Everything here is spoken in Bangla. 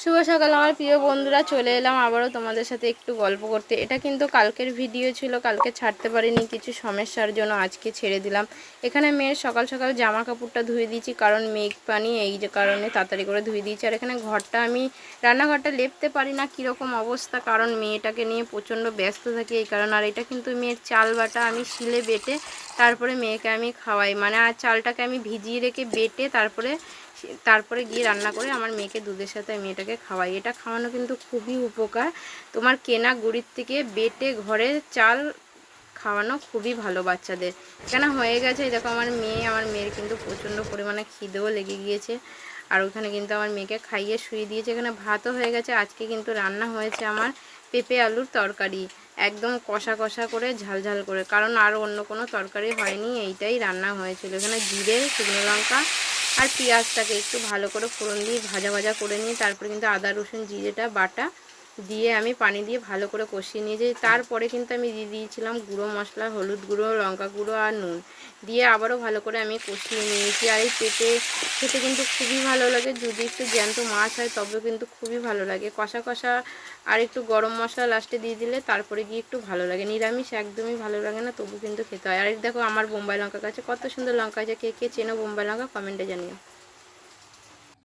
শুভ সকাল আমার প্রিয় বন্ধুরা, চলে এলাম আবারও তোমাদের সাথে একটু গল্প করতে। এটা কিন্তু কালকের ভিডিও ছিল, কালকে ছাড়তে পারিনি কিছু সমস্যার জন্য, আজকে ছেড়ে দিলাম। এখানে মেয়ের সকাল সকাল জামা কাপড়টা ধুয়ে দিয়েছি, কারণ মেঘ পানি এই যে কারণে তাড়াতাড়ি করে ধুয়ে দিয়েছি। আর এখানে ঘরটা আমি রান্নাঘরটা লেপতে পারি না, কীরকম অবস্থা, কারণ মেয়েটাকে নিয়ে প্রচণ্ড ব্যস্ত থাকি এই কারণে। আর এটা কিন্তু মেয়ের চাল বাটা, আমি শিলে বেটে তারপরে মেয়েকে আমি খাওয়াই, মানে আর চালটাকে আমি ভিজিয়ে রেখে বেটে তারপরে গিয়ে রান্না করে আমার মেয়েকে দুধের সাথে মেয়েটাকে খাওয়াই। এটা খাওয়ানো কিন্তু খুবই উপকার, তোমার কেনা গুঁড়ির থেকে বেটে ঘরে চাল খাওয়ানো খুবই ভালো বাচ্চাদের। কেন হয়ে গেছে দেখো আমার মেয়ের কিন্তু প্রচণ্ড পরিমাণে খিদেও লেগে গিয়েছে। আর ওখানে কিন্তু আমার মেয়েকে খাইয়ে শুয়ে দিয়েছে। এখানে ভাতও হয়ে গেছে। আজকে কিন্তু রান্না হয়েছে আমার পেঁপে আলুর তরকারি, একদম কষা কষা করে ঝাল ঝাল করে, কারণ আর অন্য কোনো তরকারি হয়নি, এইটাই রান্না হয়েছিল। এখানে জিরে, শুকনো লঙ্কা আর পেঁয়াজটাকে একটু ভালো করে ফোড়ন দিয়ে ভাজা ভাজা করে নিয়ে তারপরে কিন্তু আদা রসুন জিরেটা বাটা দিয়ে আমি পানি দিয়ে ভালো করে কষিয়ে নিয়েছি। তারপরে কিন্তু আমি দিয়ে দিয়েছিলাম গুঁড়ো মশলা, হলুদ গুঁড়ো, লঙ্কা গুঁড়ো আর নুন দিয়ে আবারও ভালো করে আমি কষিয়ে নিয়েছি। আর এই পেঁপে খেতে কিন্তু খুবই ভালো লাগে, যদি একটু জ্যান্ত মাছ হয় তবেও কিন্তু খুবই ভালো লাগে। কষা কষা আর একটু গরম মশলা লাস্টে দিয়ে দিলে তারপরে গিয়ে একটু ভালো লাগে। নিরামিষ একদমই ভালো লাগে না, তবু কিন্তু খেতে হয়। আর দেখো আমার বোম্বাই লঙ্কা গাছে কত সুন্দর লঙ্কা আছে, কে কে চেনো বোম্বাই লঙ্কা কমেন্টে জানিও।